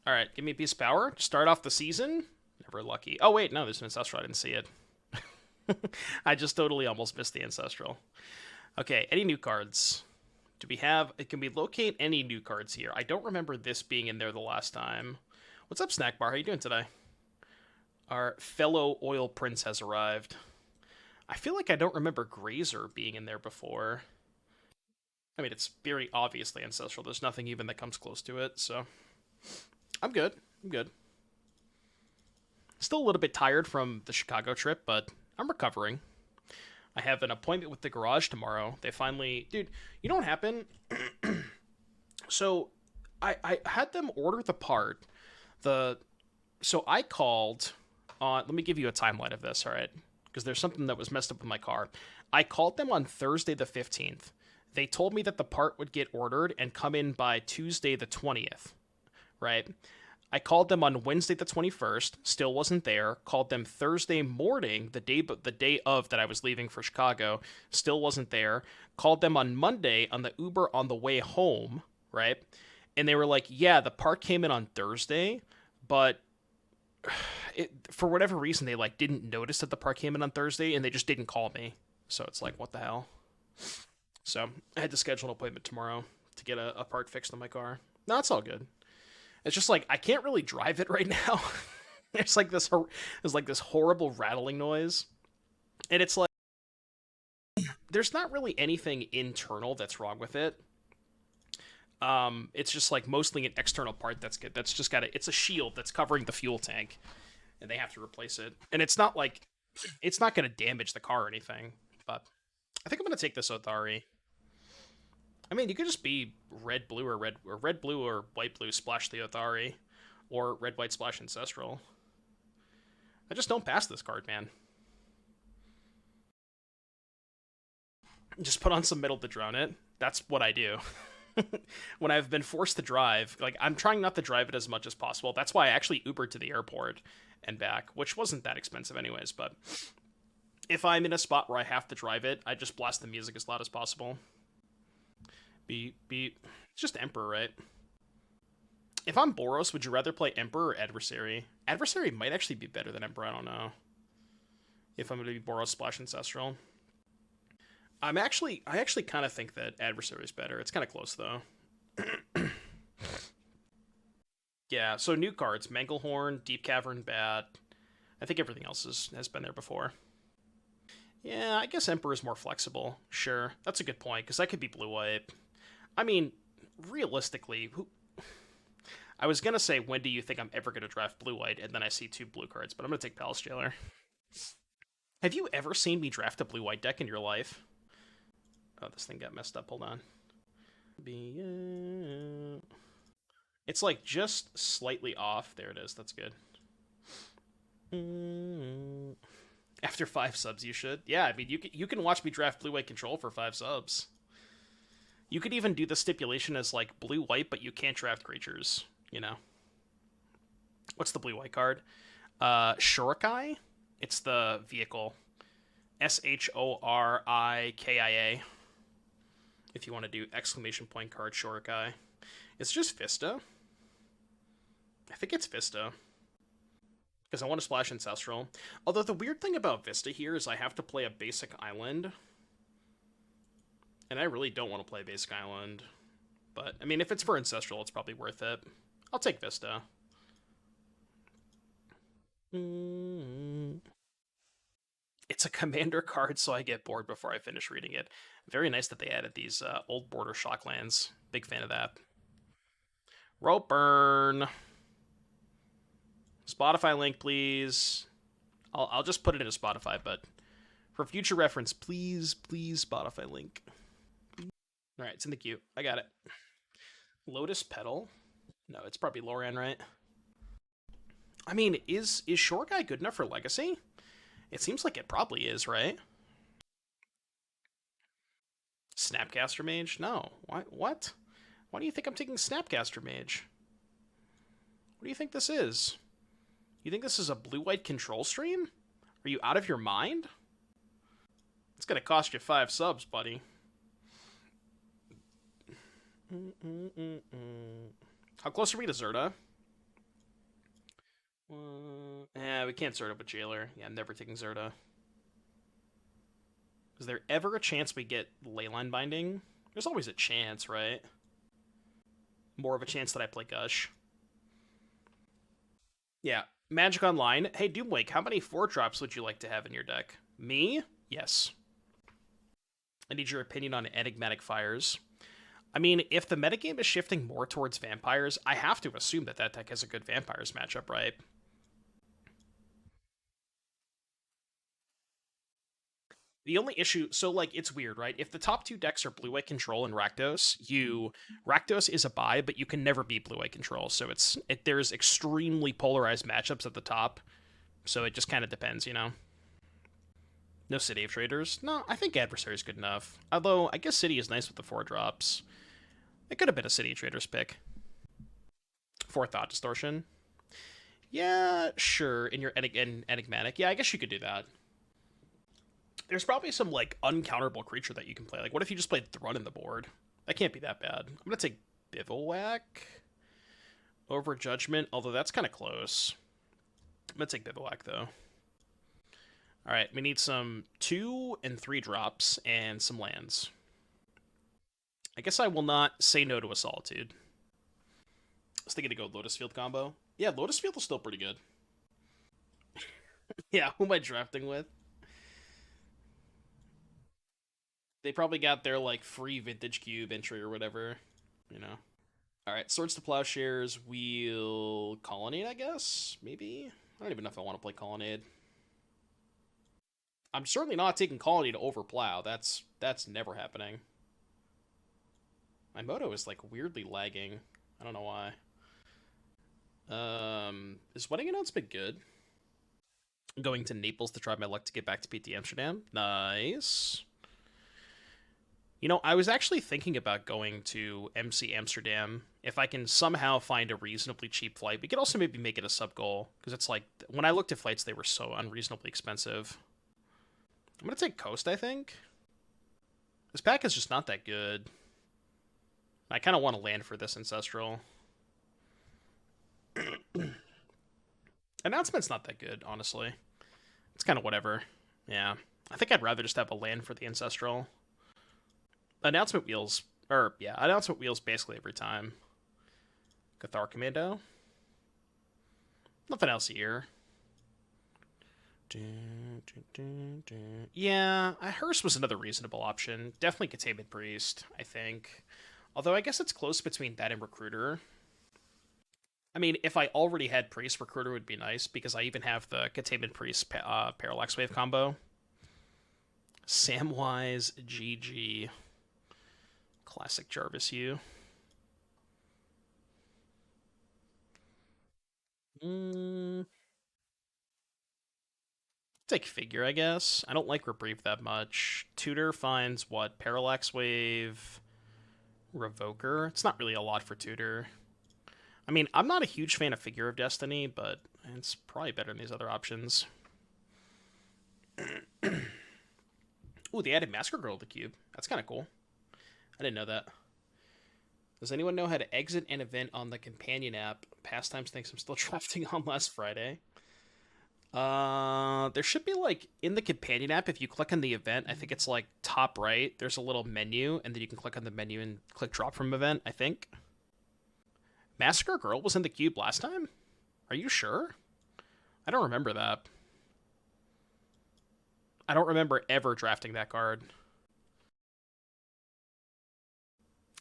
All right, give me a piece of power to start off the season. Never lucky. Oh wait, no, there's an ancestral. I didn't see it. I just totally almost missed the ancestral. Okay, any new cards? Do we have? Can we locate any new cards here? I don't remember this being in there the last time. What's up, Snack Bar? How you doing today? Our fellow oil prince has arrived. I feel like I don't remember Grazer being in there before. I mean, it's very obviously ancestral. There's nothing even that comes close to it, so I'm good. I'm good. Still a little bit tired from the Chicago trip, but I'm recovering. I have an appointment with the garage tomorrow. They finally, dude. You know what happened? So, I had them order the part. The so I called on. Let me give you a timeline of this, all right? Because there's something that was messed up with my car. I called them on Thursday the 15th. They told me that the part would get ordered and come in by Tuesday the 20th, right? I called them on Wednesday the 21st, still wasn't there. Called them Thursday morning, the day of that I was leaving for Chicago, still wasn't there. Called them on Monday on the Uber on the way home, right? And they were like, "Yeah, the part came in on Thursday, but for whatever reason they like didn't notice that the part came in on Thursday and they just didn't call me." So it's like, what the hell? So I had to schedule an appointment tomorrow to get a part fixed on my car. No, it's all good. It's just like I can't really drive it right now. There's like this horrible rattling noise, and it's like there's not really anything internal that's wrong with it. It's just like mostly an external part that's good. That's just got a, it's a shield that's covering the fuel tank, and they have to replace it. And it's not like it's not going to damage the car or anything. But I think I'm going to take this Othari. I mean, you could just be red blue or white blue splash the Othari, or red white splash ancestral. I just don't pass this card, man. Just put on some metal to drown it. That's what I do. When I've been forced to drive, like I'm trying not to drive it as much as possible. That's why I actually Ubered to the airport and back, which wasn't that expensive anyways, but if I'm in a spot where I have to drive it, I just blast the music as loud as possible. Beep, beep. It's just Emperor, right? If I'm Boros, would you rather play Emperor or Adversary? Adversary might actually be better than Emperor, I don't know. If I'm going to be Boros Splash Ancestral. I actually kind of think that Adversary is better. It's kind of close, though. Yeah, so new cards. Manglehorn, Deep Cavern, Bat. I think everything else has been there before. Yeah, I guess Emperor is more flexible. Sure, that's a good point, because that could be blue-white. I mean, realistically, I was going to say, when do you think I'm ever going to draft blue-white, and then I see two blue cards, but I'm going to take Palace Jailer. Have you ever seen me draft a blue-white deck in your life? Oh, this thing got messed up. Hold on. It's like just slightly off. There it is. That's good. After 5 subs, you should. Yeah, I mean, you can watch me draft blue-white control for 5 subs. You could even do the stipulation as like blue-white, but you can't draft creatures. You know. What's the blue-white card? Shorikai. It's the vehicle. Shorikia. If you want to do exclamation point card Shorikai. It's just Vista. I think it's Vista. Because I want to splash Ancestral. Although the weird thing about Vista here is I have to play a basic island. And I really don't want to play a basic island. But, I mean, if it's for Ancestral, it's probably worth it. I'll take Vista. It's a commander card, so I get bored before I finish reading it. Very nice that they added these old border shocklands. Big fan of that. Rope burn. Spotify link, please. I'll just put it in a Spotify, but for future reference, please Spotify link. All right, it's in the queue. I got it. Lotus Petal. No, it's probably Lorian, right? I mean, is Short Guy good enough for Legacy? It seems like it probably is, right? Snapcaster Mage? No. Why? What? Why do you think I'm taking Snapcaster Mage? What do you think this is? You think this is a blue-white control stream? Are you out of your mind? It's gonna cost you 5 subs, buddy. How close are we to Zerta? Yeah, we can't Zerta with Jailer. Yeah, I'm never taking Zerta. Is there ever a chance we get Leyline Binding? There's always a chance, right? More of a chance that I play Gush. Yeah. Magic Online. Hey, Doomwake, how many 4-drops would you like to have in your deck? Me? Yes. I need your opinion on Enigmatic Fires. I mean, if the metagame is shifting more towards vampires, I have to assume that that deck has a good vampires matchup, right? The only issue, so like it's weird, right? If the top two decks are Blue White Control and Rakdos, Rakdos is a buy, but you can never beat Blue White Control. So there's extremely polarized matchups at the top. So it just kind of depends, you know. No City of Traders. No, I think Adversary is good enough. Although I guess City is nice with the 4-drops. It could have been a City of Traders pick. For Thought Distortion. Yeah, sure. In your Enigmatic. Yeah, I guess you could do that. There's probably some like uncounterable creature that you can play. Like, what if you just played Thrun in the board? That can't be that bad. I'm gonna take Bivouac over Judgment, although that's kind of close. I'm gonna take Bivouac though. All right, we need some 2 and 3 drops and some lands. I guess I will not say no to a Solitude. I was thinking to go Lotus Field combo. Yeah, Lotus Field is still pretty good. Yeah, who am I drafting with? They probably got their like free Vintage Cube entry or whatever, you know. All right, Swords to Plowshares. We'll Colonnade, I guess. Maybe. I don't even know if I want to play Colonnade. I'm certainly not taking Colonnade over Plow. That's never happening. My Moto is like weirdly lagging. I don't know why. Is Wedding Announcement good? I'm going to Naples to try my luck to get back to PT Amsterdam. Nice. You know, I was actually thinking about going to MC Amsterdam if I can somehow find a reasonably cheap flight. We could also maybe make it a sub goal because it's like when I looked at flights, they were so unreasonably expensive. I'm gonna take Coast. I think this pack is just not that good. I kind of want to land for this Ancestral. Announcement's not that good, honestly. It's kind of whatever. Yeah, I think I'd rather just have a land for the Ancestral. Announcement wheels, or yeah, announcement wheels basically every time. Cathar Commando. Nothing else here. Yeah, Hearse was another reasonable option. Definitely Containment Priest, I think. Although I guess it's close between that and Recruiter. I mean, if I already had Priest, Recruiter would be nice because I even have the Containment Priest Parallax Wave combo. Samwise GG. Classic Jarvis U. Take Figure, I guess. I don't like Reprieve that much. Tutor finds what? Parallax Wave, Revoker. It's not really a lot for Tutor. I mean, I'm not a huge fan of Figure of Destiny, but it's probably better than these other options. Ooh, they added Masker Girl to the cube. That's kind of cool. I didn't know that. Does anyone know how to exit an event on the companion app? Pastimes thinks I'm still drafting on last Friday. There should be like in the companion app, if you click on the event, I think it's like top right, there's a little menu, and then you can click on the menu and click drop from event, I think. Massacre Girl was in the cube last time? Are you sure? I don't remember that. I don't remember ever drafting that card.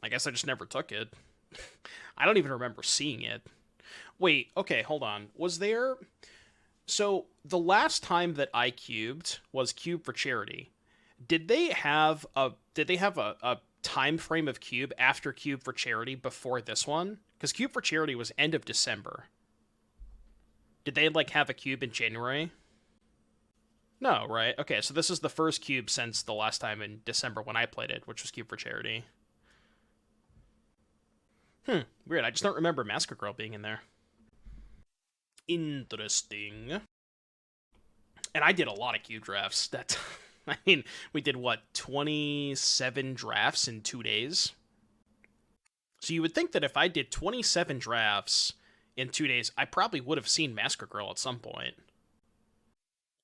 I guess I just never took it. I don't even remember seeing it. Wait, okay, hold on. Was there... So, the last time that I cubed was Cube for Charity. Did they have a time frame of Cube after Cube for Charity before this one? Because Cube for Charity was end of December. Did they like have a cube in January? No, right? Okay, so this is the first cube since the last time in December when I played it, which was Cube for Charity. Weird. I just don't remember Masker Girl being in there. Interesting. And I did a lot of cube drafts. That, I mean, we did what, 27 drafts in 2 days? So you would think that if I did 27 drafts in 2 days. I probably would have seen Massacre Girl at some point.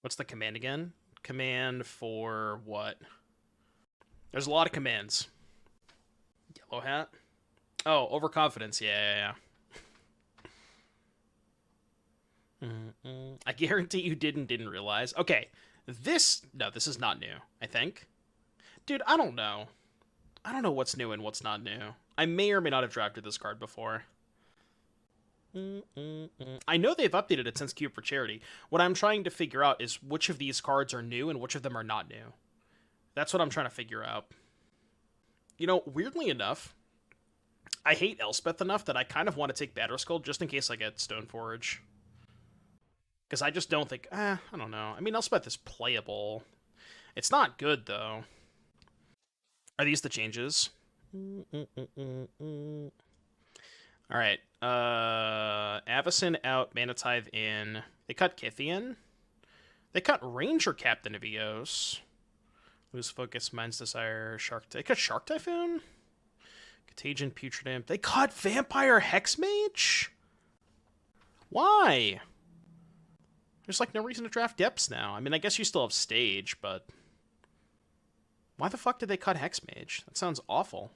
What's the command again? Command for what? There's a lot of commands. Yellow hat? Oh, overconfidence. Yeah. I guarantee you didn't realize. Okay, this is not new, I think. Dude, I don't know. I don't know what's new and what's not new. I may or may not have drafted this card before. I know they've updated it since Cube for Charity. What I'm trying to figure out is which of these cards are new and which of them are not new. That's what I'm trying to figure out. You know, weirdly enough, I hate Elspeth enough that I kind of want to take Batterskull just in case I get Stoneforge. Because I just don't think... I don't know. I mean, Elspeth is playable. It's not good, though. Are these the changes? Alright. Avacyn out, Manatithe in. They cut Kithian. They cut Ranger Captain of Eos. Lose Focus, Mind's Desire, Shark... They cut Shark Typhoon? Contagion, Putrid Imp. They cut Vampire Hexmage? Why? There's, like, no reason to draft Depths now. I mean, I guess you still have Stage, but... Why the fuck did they cut Hexmage? That sounds awful.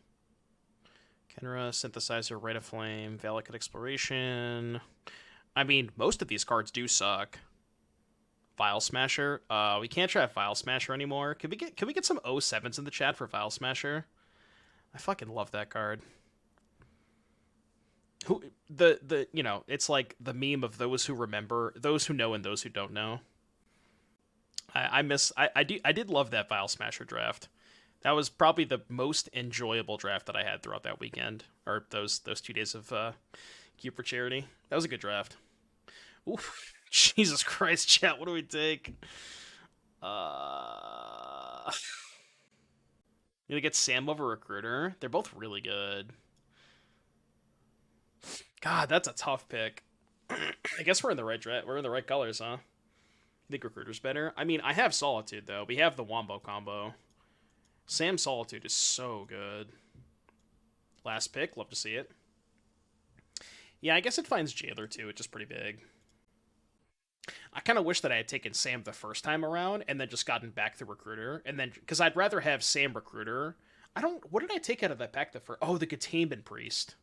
Kenra, Synthesizer, Rite of Flame, Valakut Exploration... I mean, most of these cards do suck. File Smasher. We can't draft File Smasher anymore. Can we get some 07s in the chat for File Smasher? I fucking love that card. Who you know, it's like the meme of those who remember, those who know, and those who don't know. I did love that File Smasher draft. That was probably the most enjoyable draft that I had throughout that weekend, or those 2 days of Cube for Charity. That was a good draft. Oof, Jesus Christ, chat. What do we take? You gonna get Sam over Recruiter? They're both really good. God, that's a tough pick. I guess we're in the right we're in the right colors, huh? You think Recruiter's better? I mean, I have Solitude, though. We have the Wombo combo. Sam Solitude is so good. Last pick. Love to see it. Yeah, I guess it finds Jailer, too, which is pretty big. I kind of wish that I had taken Sam the first time around and then just gotten back the Recruiter. And then, because I'd rather have Sam Recruiter. What did I take out of that pack the first? Oh, the Containment Priest.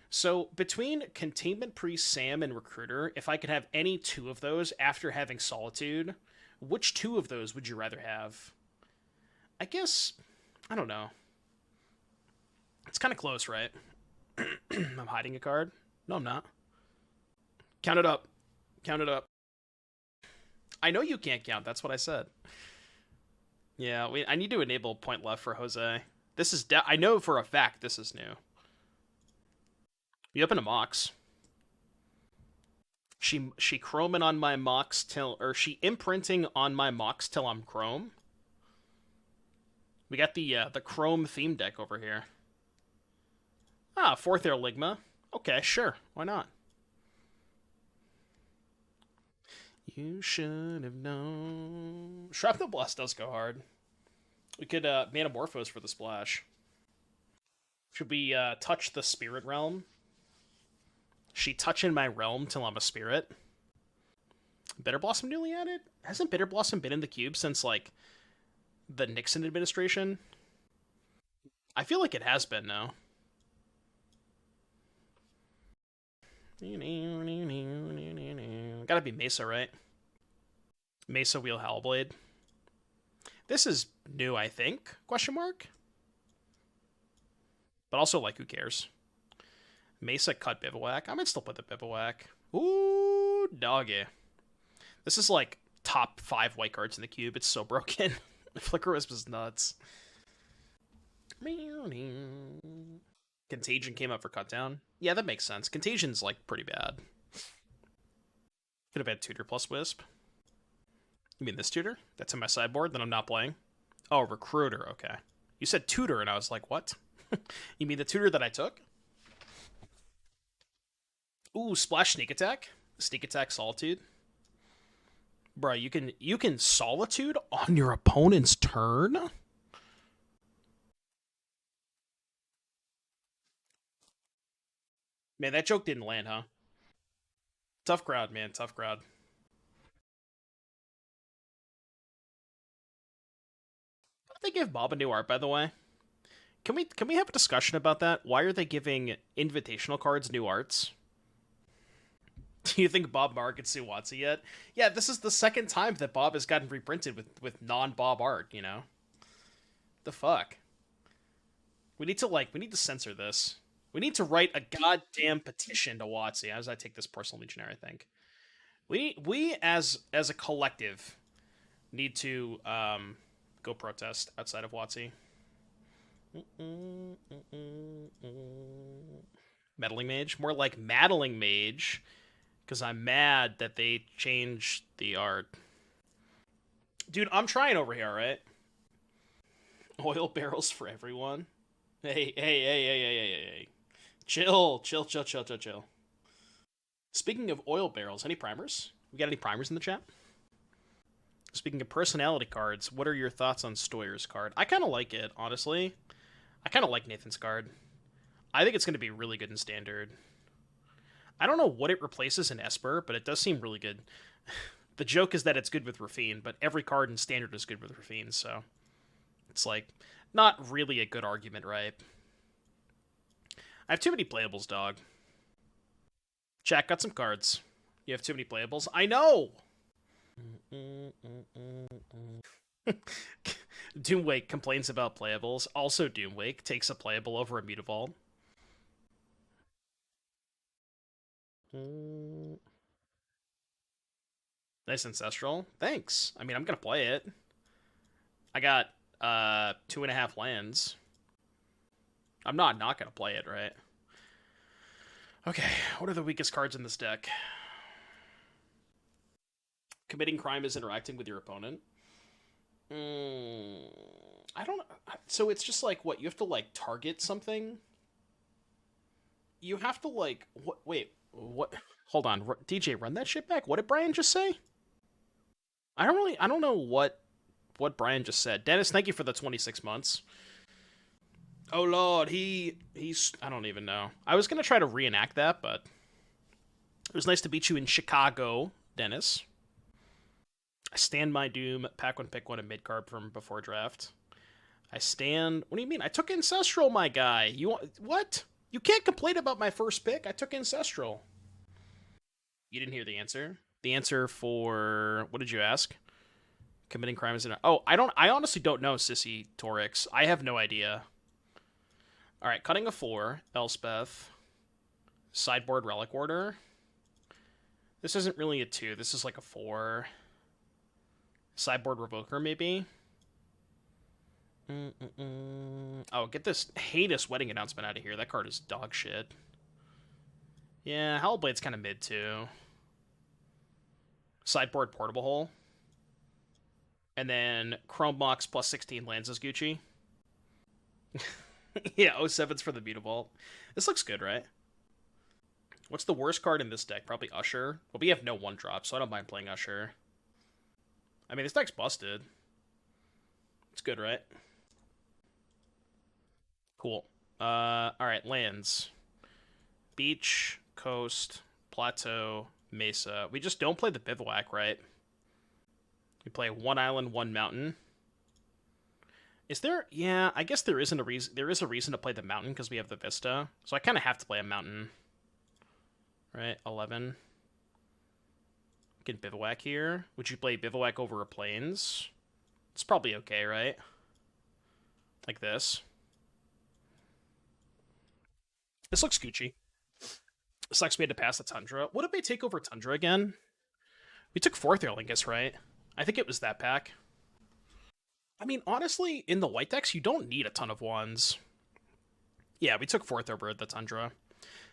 So, between Containment Priest, Sam, and Recruiter, if I could have any two of those after having Solitude, which two of those would you rather have? I guess, I don't know. It's kind of close, right? I'm hiding a card? No, I'm not. Count it up. Count it up. I know you can't count, that's what I said. Yeah, I need to enable point left for Jose. This is, I know for a fact this is new. You open a Mox. She chroming on my Mox or she imprinting on my Mox till I'm chrome. We got the chrome theme deck over here. Ah, 4th Air Ligma. Okay, sure, why not? You should have known. Shrapnel Blast does go hard. We could Manamorphose for the splash. Should we touch the Spirit Realm? She touching my realm till I'm a spirit. Bitter Blossom newly added? Hasn't Bitter Blossom been in the cube since, like, the Nixon administration? I feel like it has been now. Gotta be Mesa, right? Mesa Wheel Hellblade. This is new, I think? Question mark? But also, like, who cares? Mesa cut Bivouac. I might still put the Bivouac. Ooh, doggy. This is like top 5 white cards in the cube. It's so broken. Flicker Wisp is nuts. Contagion came up for cut down. Yeah, that makes sense. Contagion's like pretty bad. Could have had Tutor plus Wisp. You mean this Tutor? That's in my sideboard that I'm not playing? Oh, Recruiter. Okay. You said Tutor, and I was like, what? You mean the Tutor that I took? Ooh, Splash Sneak Attack. Sneak Attack Solitude. Bruh, you can Solitude on your opponent's turn? Man, that joke didn't land, huh? Tough crowd, man. Tough crowd. Why did they give Bob a new art, by the way? Can we have a discussion about that? Why are they giving invitational cards new arts? Do you think Bob Marr could sue Watsy yet? Yeah, this is the second time that Bob has gotten reprinted with non-Bob art, you know? The fuck? We need to censor this. We need to write a goddamn petition to Watsy. As I take this personally, generic, I think. We as a collective need to go protest outside of Watsy. Meddling Mage? More like Maddling Mage, because I'm mad that they changed the art. Dude, I'm trying over here, right? Oil barrels for everyone. Hey. Chill, chill, chill, chill, chill, chill. Speaking of oil barrels, any primers? We got any primers in the chat? Speaking of personality cards, what are your thoughts on Stoyer's card? I kind of like it, honestly. I kind of like Nathan's card. I think it's going to be really good in Standard. I don't know what it replaces in Esper, but it does seem really good. The joke is that it's good with Rafine, but every card in Standard is good with Rafine, so... It's like, not really a good argument, right? I have too many playables, dog. Chat, got some cards. You have too many playables? I know! Doomwake complains about playables. Also, Doomwake takes a playable over a Mutavault. Nice Ancestral. Thanks. I mean, I'm gonna play it. I got 2.5 lands. I'm not gonna play it, right? Okay, what are the weakest cards in this deck? Committing crime is interacting with your opponent. I don't know. So it's just like, what, you have to, like, target something? You have to, like, what? Wait, what? Hold on, DJ, run that shit back. What did Brian just say? I don't know what Brian just said. Dennis, thank you for the 26 months. Oh lord, he's I don't even know. I was gonna try to reenact that, but it was nice to beat you in Chicago, Dennis. I stand my doom, pack one, pick one, and mid card from before draft. I stand. What do you mean? I took Ancestral, my guy. You want what? You can't complain about my first pick. I took Ancestral. You didn't hear the answer. The answer for what did you ask? Committing crime is in. Oh, I honestly don't know, Sissy Torix. I have no idea. All right, cutting a 4, Elspeth. Sideboard Relic Order. This isn't really a 2. This is like a 4. Sideboard Revoker, maybe. Oh, get this heinous wedding announcement out of here. That card is dog shit. Yeah, Howlblade's kind of mid, too. Sideboard Portable Hole. And then Chrome Mox plus 16 lands is Gucci. Yeah, 07's for the Mutavault. This looks good, right? What's the worst card in this deck? Probably Usher. Well, we have no 1-drop, so I don't mind playing Usher. I mean, this deck's busted. It's good, right? Cool. Alright, lands. Beach, coast, plateau, mesa. We just don't play the Bivouac, right? We play 1 island, 1 mountain. Is there... Yeah, I guess there isn't a reason... There is a reason to play the mountain because we have the Vista. So I kind of have to play a mountain. Right, 11. We can Bivouac here. Would you play Bivouac over a Plains? It's probably okay, right? Like this. This looks Gucci. Sucks we had to pass the Tundra. What did they take over Tundra again? We took 4th Erlingus, right? I think it was that pack. I mean, honestly, in the white decks, you don't need a ton of ones. Yeah, we took 4th over the Tundra.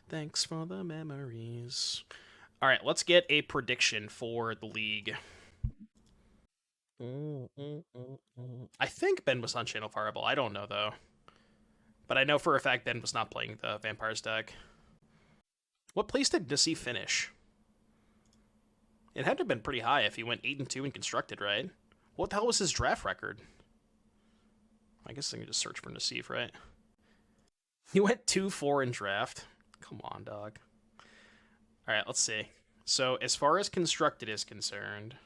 Thanks for the memories. All right, let's get a prediction for the league. I think Ben was on Channel Fireball. I don't know, though. But I know for a fact Ben was not playing the Vampires deck. What place did Nasi finish? It had to have been pretty high if he went 8-2 in Constructed, right? What the hell was his draft record? I guess I can just search for Nassif, right? He went 2-4 in draft. Come on, dog. All right, let's see. So as far as constructed is concerned,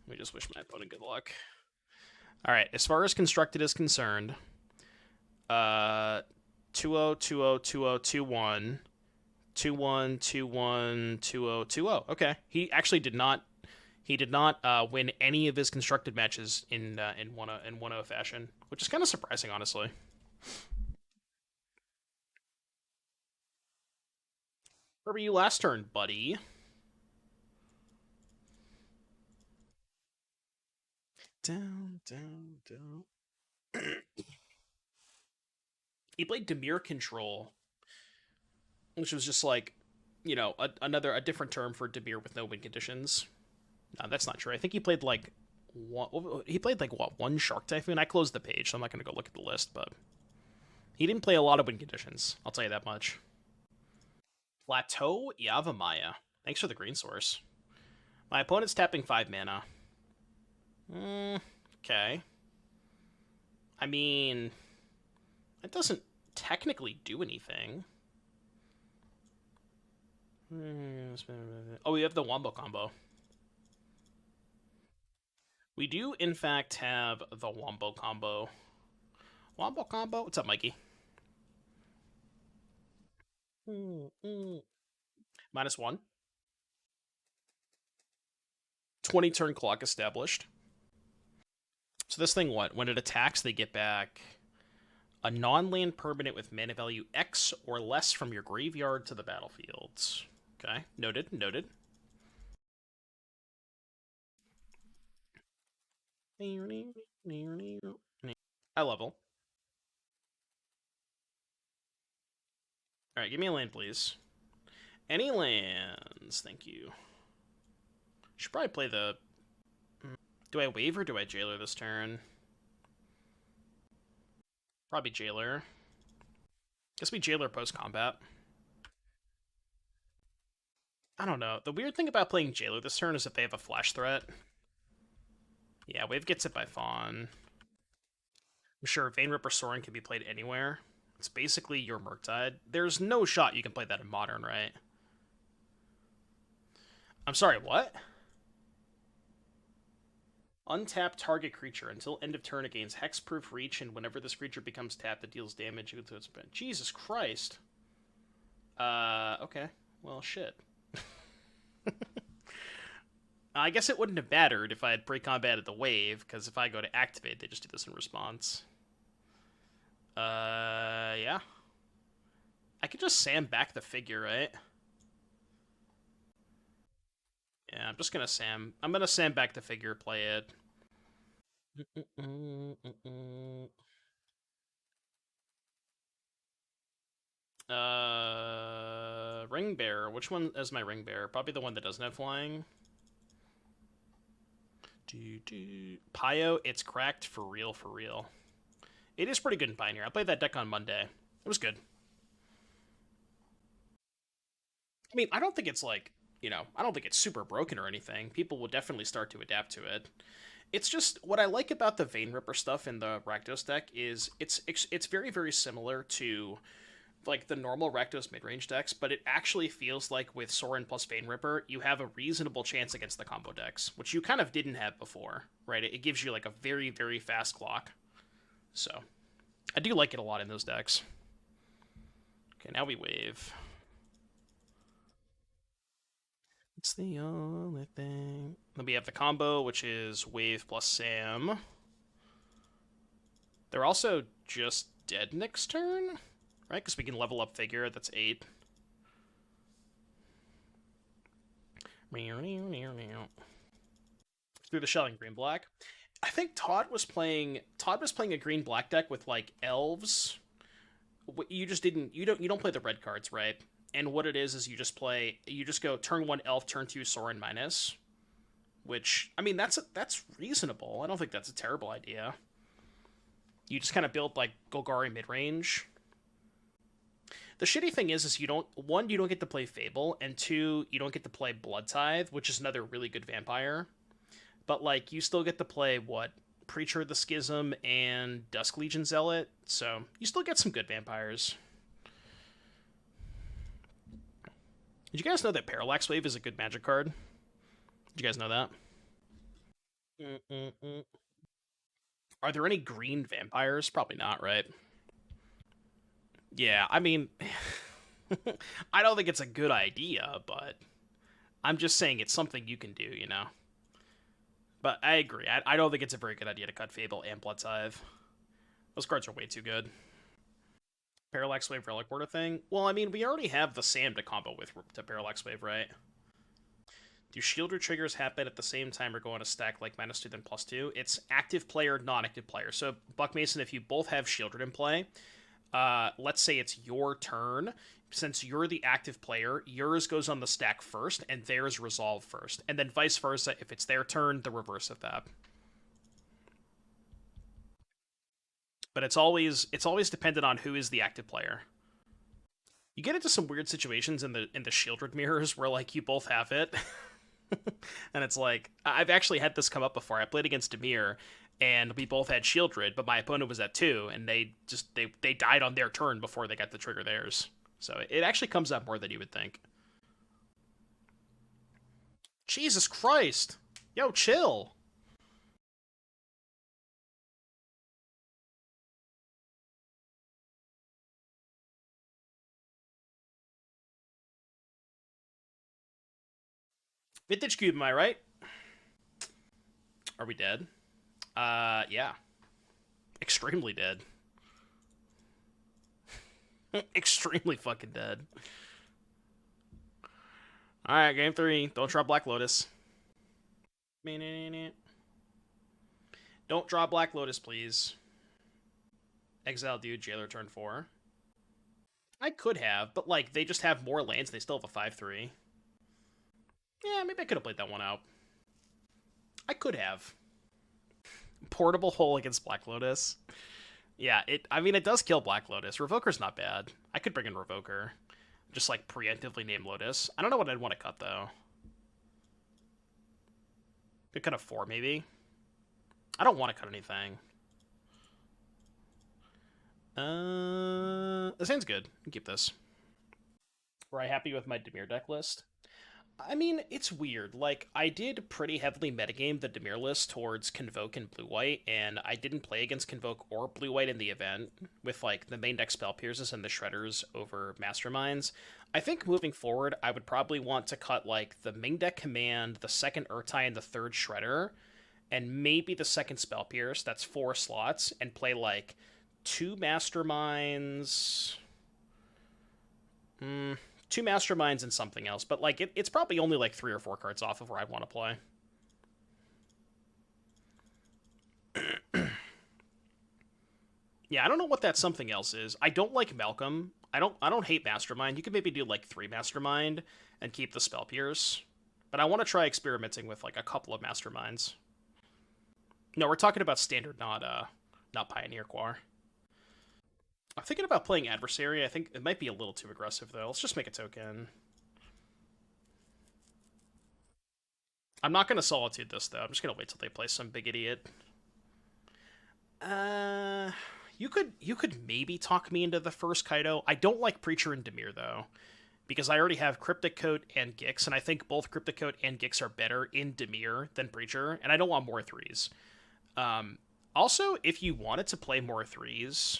let me just wish my opponent good luck. All right, as far as constructed is concerned, 2-0, 2-0, 2-0, 2-1, 2-1, 2-1, 2-0, 2-0. Okay, he actually did not. He did not win any of his constructed matches in 1-0 fashion, which is kind of surprising, honestly. Where were you last turn, buddy? Down, down, down. He played Demir Control, which was just like, a different term for Demir with no win conditions. No, that's not true. I think he played like one Shark Typhoon. I closed the page, so I'm not gonna go look at the list, but he didn't play a lot of win conditions. I'll tell you that much. Plateau Yavimaya. Thanks for the green source. My opponent's tapping 5 mana. Okay. I mean, it doesn't technically do anything. Oh, we have the Wombo combo. We do, in fact, have the Wombo combo. Wombo combo? What's up, Mikey? -1. 20 turn clock established. So this thing, what? When it attacks, they get back a non-land permanent with mana value X or less from your graveyard to the battlefield. Okay, noted, noted. I level. Alright, give me a land, please. Any lands, thank you. Should probably play the... Do I wave or do I jailer this turn? Probably jailer. Guess we jailer post-combat. I don't know. The weird thing about playing jailer this turn is if they have a flash threat. Yeah, wave gets it by Fawn. I'm sure Vein Ripper Sorin can be played anywhere. It's basically your Murktide. There's no shot you can play that in Modern, right? I'm sorry, what? Untap target creature until end of turn. It gains hexproof reach, and whenever this creature becomes tapped, it deals damage to its opponent. Jesus Christ. Okay. Well, shit. I guess it wouldn't have mattered if I had pre-combated the wave, because if I go to activate, they just do this in response. Yeah. I could just Sam back the figure, right? Yeah, I'm just gonna Sam. I'm gonna Sam back the figure, play it. Ring Bearer. Which one is my Ring Bearer? Probably the one that doesn't have flying. Pio, it's cracked for real, for real. It is pretty good in Pioneer. I played that deck on Monday. It was good. I mean, I don't think it's like, I don't think it's super broken or anything. People will definitely start to adapt to it. It's just what I like about the Vein Ripper stuff in the Rakdos deck is it's very, very similar to like the normal Rakdos mid-range decks, but it actually feels like with Sorin plus Vein Ripper, you have a reasonable chance against the combo decks, which you kind of didn't have before, right? It gives you like a very, very fast clock. So I do like it a lot in those decks. Okay, now we wave. It's the only thing. Then we have the combo, which is wave plus Sam. They're also just dead next turn, right? Because we can level up figure. That's 8. Through the Shelling green black. I think Todd was playing a green black deck with like elves. You just didn't you don't play the red cards, right? And what it is you just go turn 1 elf, turn 2 Sorin minus, which I mean that's reasonable. I don't think that's a terrible idea. You just kind of build like Golgari mid range. The shitty thing is you don't get to play Fable, and 2 you don't get to play Blood Tithe, which is another really good vampire. But like you still get to play what Preacher of the Schism and Dusk Legion Zealot, so you still get some good vampires. Did you guys know that Parallax Wave is a good Magic card? Did you guys know that? Mm-mm-mm. Are there any green vampires? Probably not, right? Yeah, I mean, I don't think it's a good idea, but I'm just saying it's something you can do, you know? But I agree. I don't think it's a very good idea to cut Fable and Blood Tithe. Those cards are way too good. Parallax Wave Relic Border thing? Well, I mean, we already have the Sam to combo with to Parallax Wave, right? Do shielder triggers happen at the same time or go on a stack like -2 then +2? It's active player, non-active player. So, Buck Mason, if you both have shielded in play, let's say it's your turn. Since you're the active player, yours goes on the stack first, and theirs resolve first. And then vice versa, if it's their turn, the reverse of that. But it's always dependent on who is the active player. You get into some weird situations in the shielded mirrors where like you both have it. And it's like I've actually had this come up before. I played against Demir, and we both had Shieldred, but my opponent was at 2, and they died on their turn before they got to trigger theirs. So it actually comes up more than you would think. Jesus Christ! Yo, chill! Vintage Cube, am I right? Are we dead? Yeah. Extremely dead. Extremely fucking dead. Alright, game 3. Don't drop Black Lotus. Don't draw Black Lotus, please. Exile dude, Jailer turn 4. I could have, but like they just have more lands. They still have a 5/3. Yeah, maybe I could have played that one out. I could have. Portable Hole against Black Lotus. Yeah, I mean, it does kill Black Lotus. Revoker's not bad. I could bring in Revoker. Just like preemptively name Lotus. I don't know what I'd want to cut though. Could cut a 4 maybe. I don't want to cut anything. This hand's good. Keep this. Were I happy with my Demir deck list? I mean, it's weird. Like, I did pretty heavily metagame the Demir list towards Convoke and Blue-White, and I didn't play against Convoke or Blue-White in the event, with, like, the main deck Spell Pierces and the Shredders over Masterminds. I think moving forward, I would probably want to cut, like, the main deck Command, the second Urtai, and the third Shredder, and maybe the second Spell Pierce, that's 4 slots, and play, like, 2 Masterminds... 2 Masterminds and something else, but like it's probably only like 3 or 4 cards off of where I want to play. Yeah, I don't know what that something else is. I don't like Malcolm. I don't hate Mastermind. You could maybe do like 3 Mastermind and keep the Spell Pierce. But I want to try experimenting with like a couple of Masterminds. No, we're talking about standard, not Pioneer Quar. I'm thinking about playing Adversary. I think it might be a little too aggressive, though. Let's just make a token. I'm not going to Solitude this, though. I'm just going to wait till they play some big idiot. Uh, you could maybe talk me into the first Kaido. I don't like Preacher and Demir, though, because I already have Cryptic Coat and Gix, and I think both Cryptic Coat and Gix are better in Demir than Preacher, and I don't want more 3s. Also, if you wanted to play more 3s...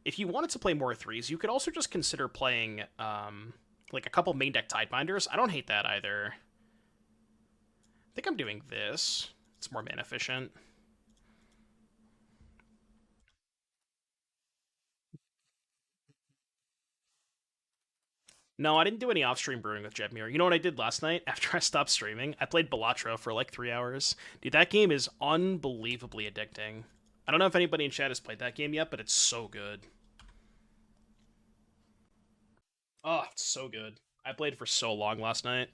If you wanted to play more 3s, you could also just consider playing, like, a couple main deck Tidebinders. I don't hate that either. I think I'm doing this. It's more mana efficient. No, I didn't do any off-stream brewing with Jedmir. You know what I did last night after I stopped streaming? I played Balatro for like 3 hours. Dude, that game is unbelievably addicting. I don't know if anybody in chat has played that game yet, but it's so good. Oh, it's so good. I played for so long last night.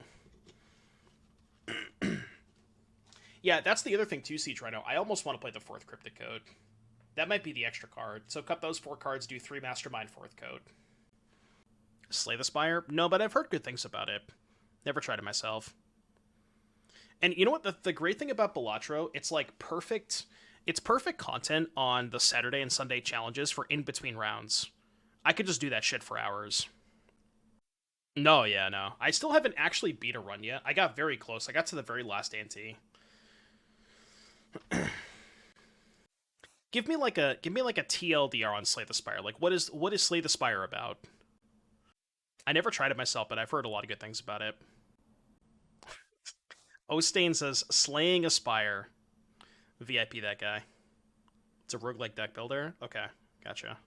Yeah, that's the other thing too, Siege Rhino. I almost want to play the 4th Cryptic Code. That might be the extra card. So cut those 4 cards, do 3 Mastermind 4th Code. Slay the Spire? No, but I've heard good things about it. Never tried it myself. And you know what? The great thing about Balatro, it's like perfect... It's perfect content on the Saturday and Sunday challenges for in-between rounds. I could just do that shit for hours. No, yeah, no. I still haven't actually beat a run yet. I got very close. I got to the very last ante. Give me like a TLDR on Slay the Spire. Like what is Slay the Spire about? I never tried it myself, but I've heard a lot of good things about it. Ostain says slaying a spire. VIP that guy. It's a roguelike deck builder. Okay, gotcha.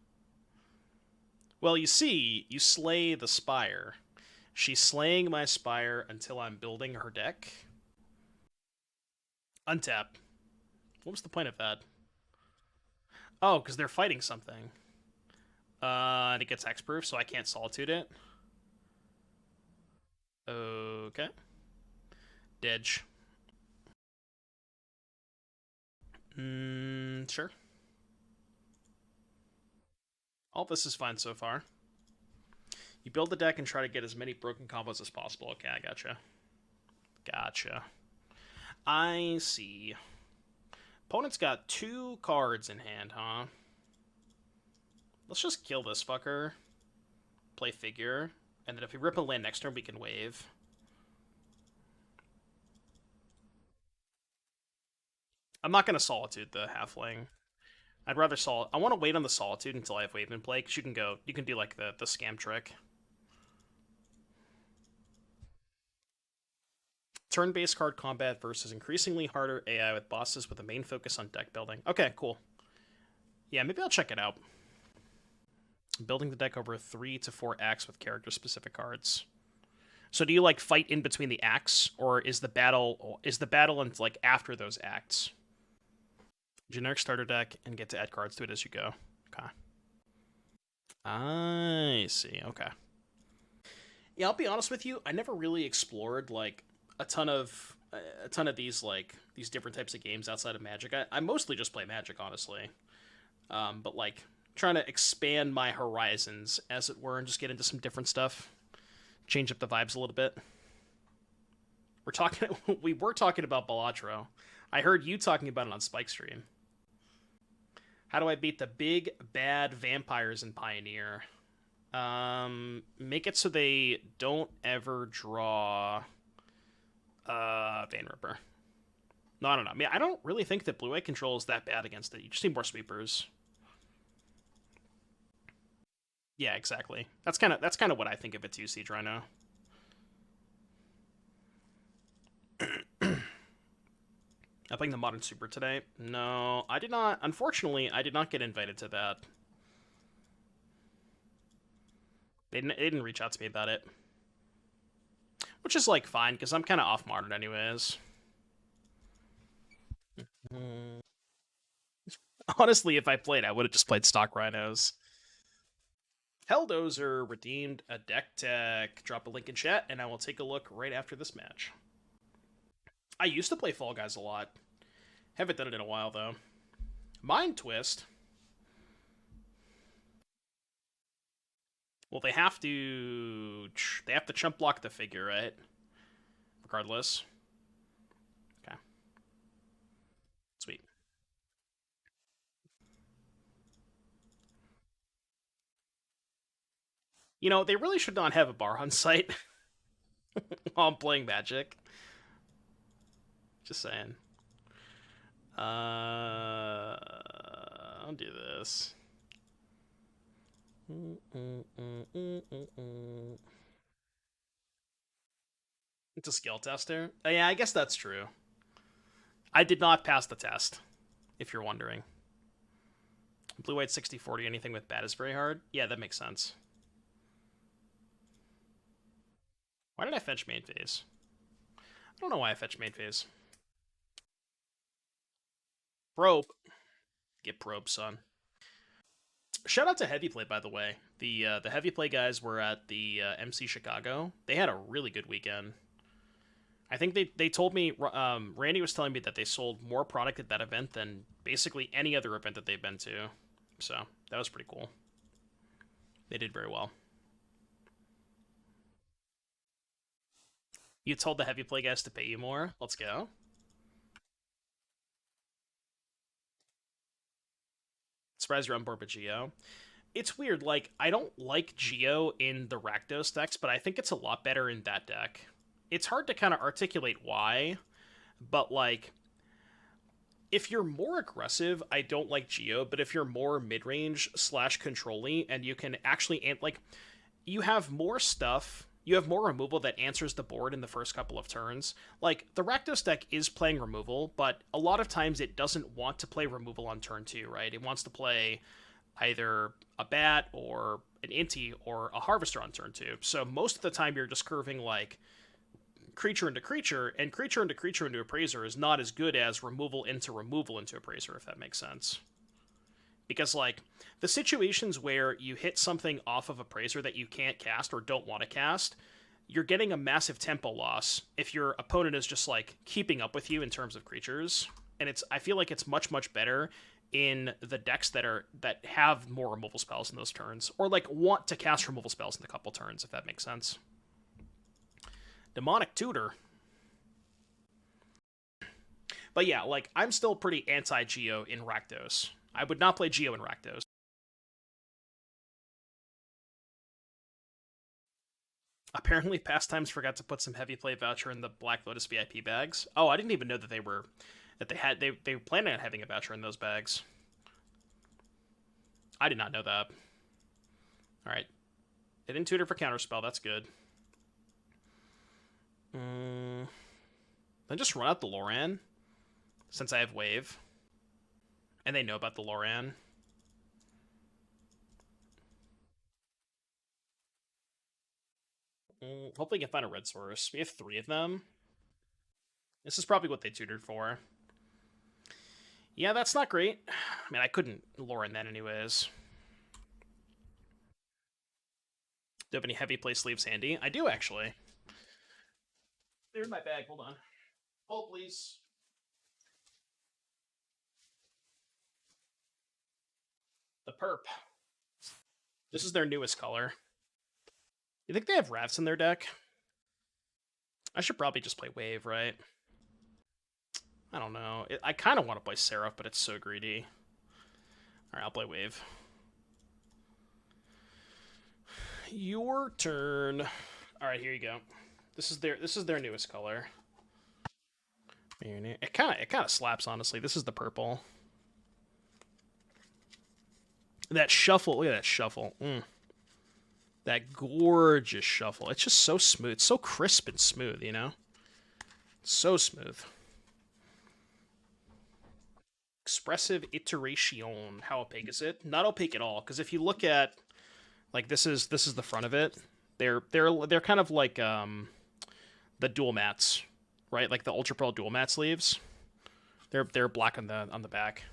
Well, you see, you slay the spire. She's slaying my spire until I'm building her deck. Untap. What was the point of that? Oh, because they're fighting something. And it gets hexproof, so I can't solitude it. Okay. Dedge. Sure. All this is fine so far. You build the deck and try to get as many broken combos as possible. Okay, I gotcha. Gotcha. I see. Opponent's got 2 cards in hand, huh? Let's just kill this fucker. Play figure. And then if we rip a land next turn, we can wave. I'm not going to Solitude the Halfling. I'd rather I want to wait on the Solitude until I have wave in play, because you can do like the scam trick. Turn-based card combat versus increasingly harder AI with bosses with a main focus on deck building. Okay, cool. Yeah, maybe I'll check it out. Building the deck over 3 to 4 acts with character-specific cards. So do you like fight in between the acts, or is the battle in like after those acts? Generic starter deck and get to add cards to it as you go. Okay. I see. Okay. Yeah, I'll be honest with you. I never really explored like a ton of these like these different types of games outside of Magic. I mostly just play Magic, honestly. But like trying to expand my horizons, as it were, and just get into some different stuff, change up the vibes a little bit. We were talking about Balatro. I heard you talking about it on Spike Stream. How do I beat the big bad vampires in Pioneer? Make it so they don't ever draw Vein Ripper. No, I don't know. I mean, I don't really think that blue-white control is that bad against it. You just need more sweepers. Yeah, exactly. That's kind of what I think of it too, Siege Rhino. I'm playing the Modern Super today. No, I did not. Unfortunately, I did not get invited to that. They didn't reach out to me about it, which is like fine because I'm kind of off Modern anyways. Honestly, if I played, I would have just played stock Rhinos. Helldozer redeemed a deck tech. Drop a link in chat, and I will take a look right after this match. I used to play Fall Guys a lot. Haven't done it in a while though. Mind Twist. Well, they have to chump block the figure, right? Regardless. Okay. Sweet. They really should not have a bar on site while I'm playing Magic. Just saying. I'll do this. It's a skill tester. Yeah, I guess that's true. I did not pass the test, if you're wondering. Blue white 60-40, anything with bad is very hard. Yeah, that makes sense. Why did I fetch main phase? I don't know why I fetched main phase. Probe. Get probe, son. Shout out to Heavy Play, by the way. The Heavy Play guys were at the MC Chicago. They had a really good weekend. I think they told me, Randy was telling me that they sold more product at that event than basically any other event that they've been to. So that was pretty cool. They did very well. You told the Heavy Play guys to pay you more? Let's go. Surprise you're on board with Geo. It's weird. Like, I don't like Geo in the Rakdos decks, but I think it's a lot better in that deck. It's hard to kind of articulate why, but like, if you're more aggressive, I don't like Geo, but if you're more mid range slash controlly and you can actually, like, you have more stuff. You have more removal that answers the board in the first couple of turns. Like, the Rakdos deck is playing removal, but a lot of times it doesn't want to play removal on turn 2, right? It wants to play either a bat or an Inti or a Harvester on turn 2. So most of the time you're just curving, like, creature into creature, and creature into creature into Appraiser is not as good as removal into Appraiser, if that makes sense. Because, like, the situations where you hit something off of Appraiser that you can't cast or don't want to cast, you're getting a massive tempo loss if your opponent is just, like, keeping up with you in terms of creatures. And I feel like it's much, much better in the decks that have more removal spells in those turns, or, like, want to cast removal spells in a couple turns, if that makes sense. Demonic Tutor. But yeah, like, I'm still pretty anti-Geo in Rakdos. I would not play Geo in Rakdos. Apparently, Pastimes forgot to put some heavy play voucher in the Black Lotus VIP bags. Oh, I didn't even know that they were planning on having a voucher in those bags. I did not know that. All right, it didn't tutor for counterspell. That's good. Then just run out the Loran, since I have wave, and they know about the Loran. Hopefully, we can find a red source. We have 3 of them. This is probably what they tutored for. Yeah, that's not great. I mean, I couldn't Loran that anyways. Do you have any heavy play sleeves handy? I do, actually. They're in my bag. Hold on. Hold, please. The perp. This is their newest color. You think they have Rafts in their deck? I should probably just play Wave, right? I don't know. I kind of want to play Seraph, but it's so greedy. Alright, I'll play Wave. Your turn. Alright, here you go. This is their newest color. It kind of slaps, honestly. This is the purple. That shuffle. Look at that shuffle. That gorgeous shuffle. It's just so smooth. So crisp and smooth, you know? So smooth. Expressive iteration. How opaque is it? Not opaque at all, because if you look at, like, this is the front of it. They're kind of like the dual mats, right? Like the Ultra Pearl dual mat sleeves. They're black on the back.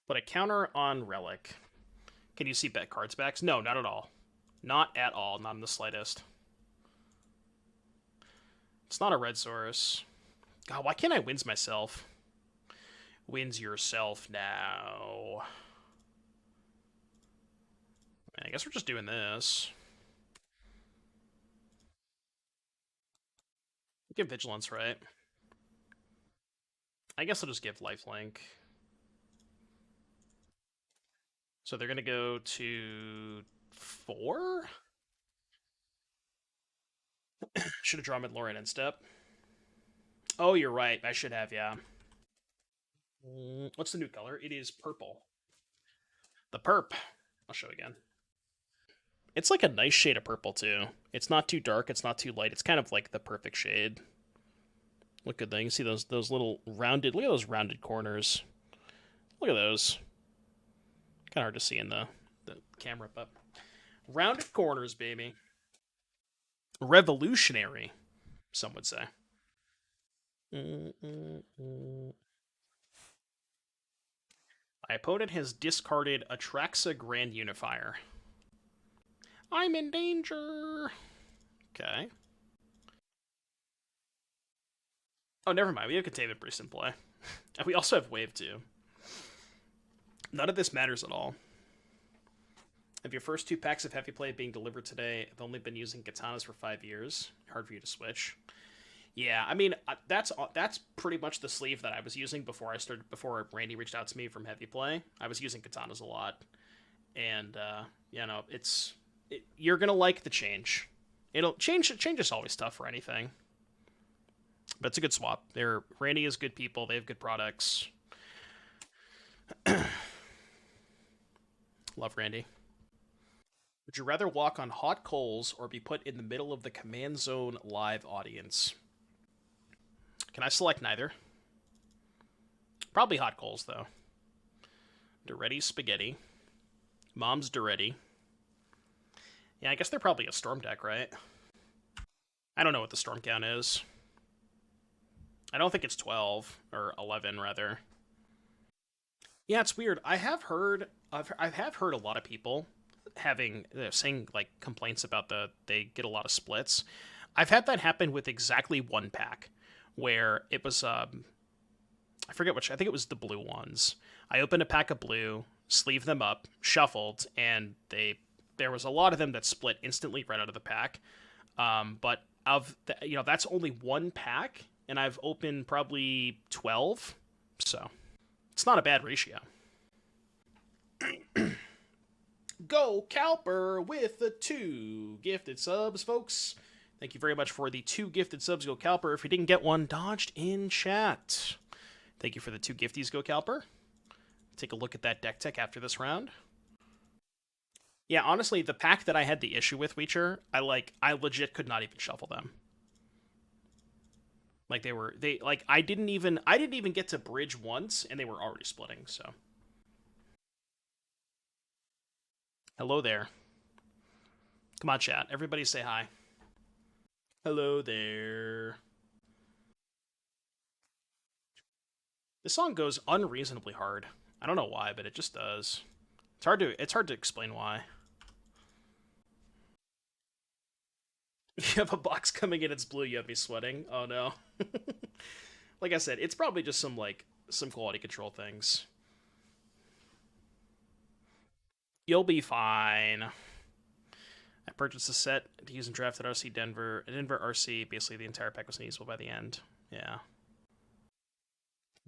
But a counter on Relic. Can you see bet cards backs? No, not at all. Not at all. Not in the slightest. It's not a red source. God, why can't I wins myself? Wins yourself now. I guess we're just doing this. Give Vigilance, right? I guess I'll just give Lifelink. So they're going to go to 4? Should have drawn Midlorian in step. Oh, you're right. I should have, yeah. What's the new color? It is purple. The perp. I'll show again. It's like a nice shade of purple, too. It's not too dark. It's not too light. It's kind of like the perfect shade. Look at that. You can see those little rounded... Look at those rounded corners. Look at those. Kind of hard to see in the camera, but... Rounded corners, baby. Revolutionary, some would say. My opponent has discarded Atraxa Grand Unifier. I'm in danger. Okay. Oh, never mind. We have Containment Priest in play. And we also have Wave, too. None of this matters at all. Of your first 2 packs of heavy play being delivered today, I've only been using katanas for 5 years. Hard for you to switch. Yeah, I mean that's pretty much the sleeve that I was using before Randy reached out to me from Heavy Play. I was using katanas a lot, and you're gonna like the change. It'll change. Change is always tough for anything, but it's a good swap. Randy is good people. They have good products. Love Randy. Would you rather walk on hot coals or be put in the middle of the Command Zone live audience? Can I select neither? Probably hot coals, though. Duretti spaghetti. Mom's Duretti. Yeah, I guess they're probably a storm deck, right? I don't know what the storm count is. I don't think it's 12, or 11, rather. Yeah, it's weird. I have heard a lot of people having saying like complaints about they get a lot of splits. I've had that happen with exactly one pack where it was I forget which. I think it was the blue ones. I opened a pack of blue, sleeved them up, shuffled, and there was a lot of them that split instantly right out of the pack. But that's only one pack, and I've opened probably 12, so it's not a bad ratio. Go Calper with the 2 gifted subs, folks. Thank you very much for the 2 gifted subs, Go Calper. If you didn't get one, dodged in chat. Thank you for the 2 gifties, Go Calper. Take a look at that deck tech after this round. Yeah, honestly, the pack that I had the issue with, Weecher, I legit could not even shuffle them. Like I didn't even get to bridge once, and they were already splitting. So, hello there. Come on, chat. Everybody say hi. Hello there. This song goes unreasonably hard. I don't know why, but it just does. It's hard to explain why. You have a box coming in, it's blue, you have me sweating. Oh no. Like I said, it's probably just some quality control things. You'll be fine. I purchased a set to use in draft at RC Denver. At Denver RC, basically the entire pack was usable by the end. Yeah.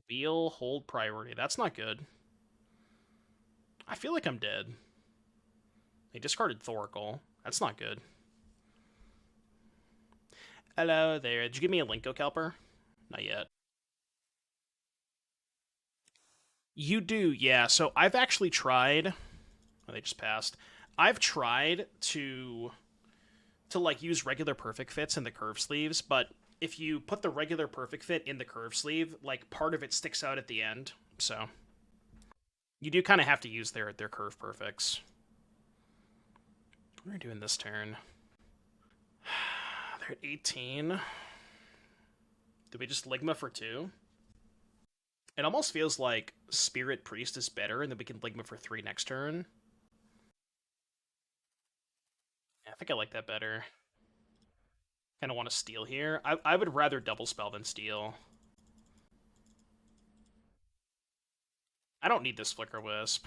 Wheel, hold priority. That's not good. I feel like I'm dead. They discarded Thoracle. That's not good. Hello there. Did you give me a Linko Kelper? Not yet. You do, yeah. So I've actually tried. Oh, they just passed. I've tried to use regular perfect fits in the curve sleeves, but if you put the regular perfect fit in the curve sleeve, part of it sticks out at the end. So you do kind of have to use their curve perfects. What are we doing this turn? They're at 18. Did we just Ligma for 2? It almost feels like Spirit Priest is better, and then we can Ligma for 3 next turn. Yeah, I think I like that better. Kind of want to steal here. I would rather double spell than steal. I don't need this Flicker Wisp.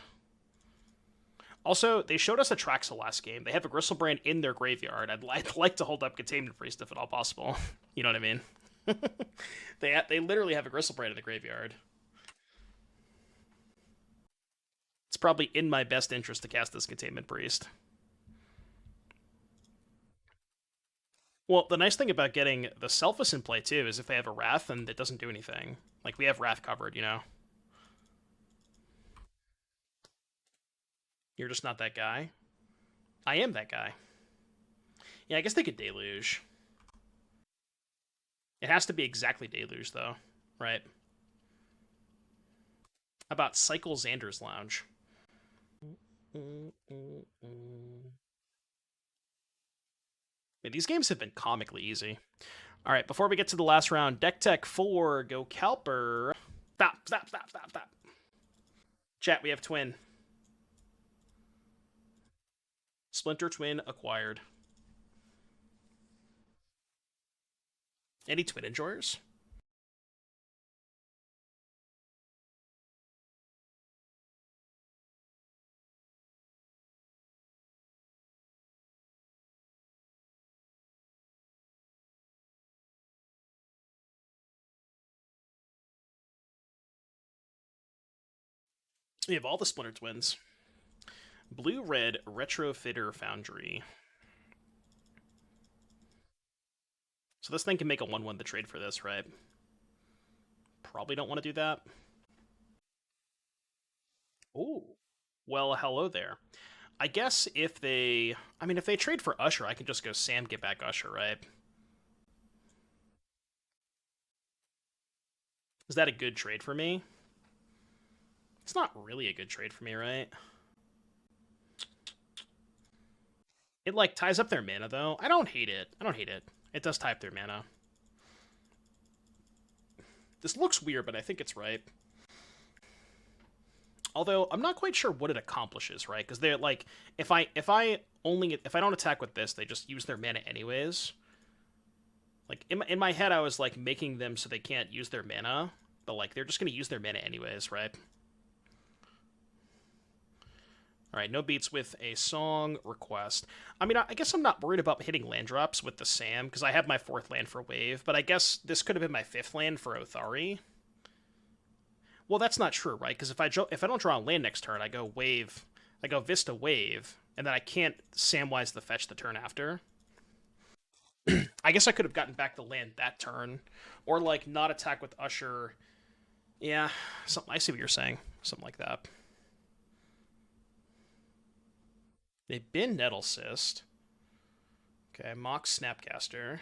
Also, they showed us a Traxel last game. They have a Gristlebrand in their graveyard. I'd like to hold up Containment Priest if at all possible. You know what I mean? They literally have a Gristlebrand in the graveyard. It's probably in my best interest to cast this Containment Priest. Well, the nice thing about getting the Selphus in play, too, is if they have a Wrath, and it doesn't do anything. Like, we have Wrath covered, you know? You're just not that guy. I am that guy. Yeah, I guess they could Deluge. It has to be exactly Deluge, though. Right? How about Cycle Xander's Lounge? Man, these games have been comically easy. All right, before we get to the last round, Deck Tech 4, go Calper. Stop. Chat, we have Twin. Splinter Twin acquired. Any Twin enjoyers? We have all the Splinter Twins. Blue-red Retrofitter Foundry. So this thing can make a 1-1 the trade for this, right? Probably don't want to do that. Ooh. Well, hello there. I guess if they... I mean, if they trade for Usher, I can just go Sam, get back Usher, right? Is that a good trade for me? It's not really a good trade for me, right? It, like, ties up their mana, though. I don't hate it. I don't hate it. It does tie up their mana. This looks weird, but I think it's right. Although I'm not quite sure what it accomplishes, right? Because they're like, if I don't attack with this, they just use their mana anyways. Like in my head, I was like making them so they can't use their mana, but like they're just gonna use their mana anyways, right? All right, no beats with a song request. I mean, I guess I'm not worried about hitting land drops with the Sam because I have my fourth land for Wave, but I guess this could have been my fifth land for Othari. Well, that's not true, right? Because if I don't draw a land next turn, I go Wave, I go Vista Wave, and then I can't Samwise the fetch the turn after. I guess I could have gotten back the land that turn, or like not attack with Usher. Yeah, something. I see what you're saying. Something like that. They've been Nettle Cyst. Okay, Mox Snapcaster.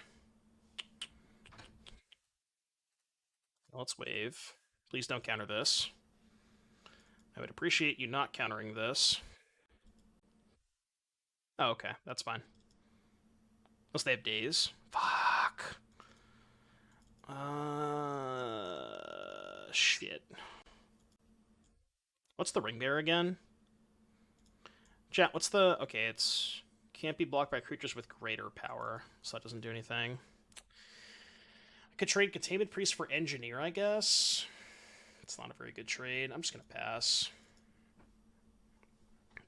Let's wave. Please don't counter this. I would appreciate you not countering this. Oh, okay, that's fine. Unless they have days. Fuck. Shit. What's the ring bearer again? Chat, what's the... Okay, it's... Can't be blocked by creatures with greater power, so that doesn't do anything. I could trade Containment Priest for Engineer, I guess. It's not a very good trade. I'm just going to pass.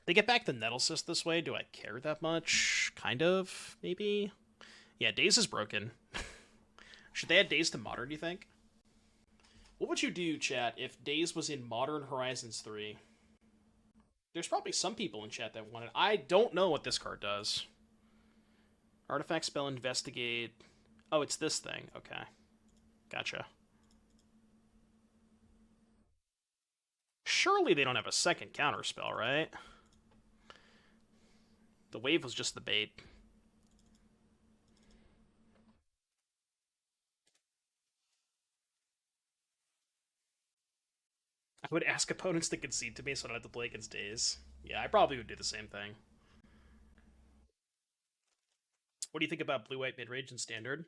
They get back the Nettlecyst this way. Do I care that much? Kind of, maybe? Yeah, Daze is broken. Should they add Daze to Modern, do you think? What would you do, chat, if Daze was in Modern Horizons 3? There's probably some people in chat that want it. I don't know what this card does. Artifact spell investigate. Oh, it's this thing. Okay. Gotcha. Surely they don't have a second counter spell, right? The wave was just the bait. I would ask opponents to concede to me so I don't have to play against Daze. Yeah, I probably would do the same thing. What do you think about blue-white mid-range and standard?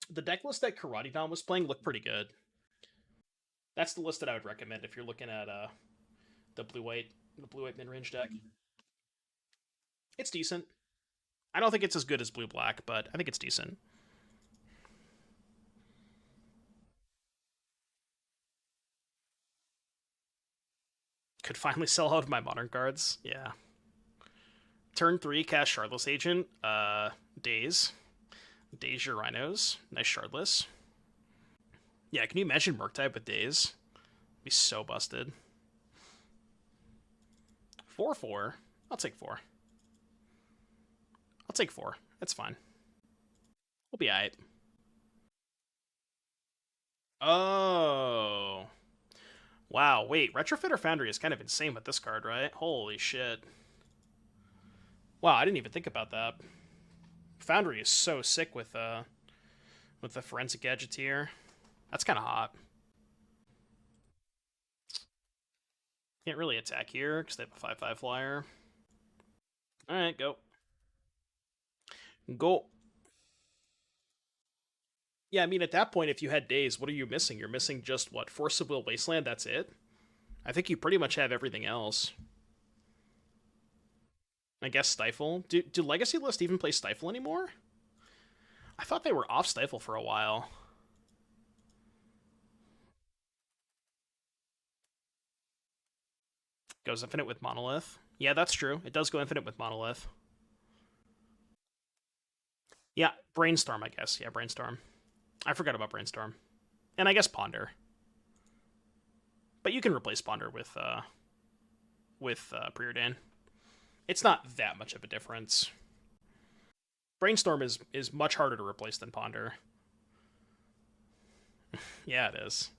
The deck list that Karate Don was playing looked pretty good. That's the list that I would recommend if you're looking at the blue-white mid-range deck. It's decent. I don't think it's as good as blue-black, but I think it's decent. Could finally sell out of my modern cards. Yeah. Turn 3, cast Shardless Agent. Daze. Daze your Rhinos. Nice Shardless. Yeah, can you imagine Murktide with Daze? Be so busted. 4-4. I'll take 4. I'll take 4. That's fine. We'll be alright. Oh. Wow, wait. Retrofitter Foundry is kind of insane with this card, right? Holy shit. Wow, I didn't even think about that. Foundry is so sick with the Forensic Gadgeteer. That's kind of hot. Can't really attack here because they have a 5/5 flyer. Alright, go. Go. Yeah, I mean, at that point, if you had Daze, what are you missing? You're missing just, what, Force of Will Wasteland? That's it? I think you pretty much have everything else. I guess Stifle. Do Legacy List even play Stifle anymore? I thought they were off Stifle for a while. Goes infinite with Monolith. Yeah, that's true. It does go infinite with Monolith. Yeah, Brainstorm, I guess. Yeah, Brainstorm. I forgot about Brainstorm. And I guess Ponder. But you can replace Ponder with with Preordain. It's not that much of a difference. Brainstorm is much harder to replace than Ponder. Yeah, it is.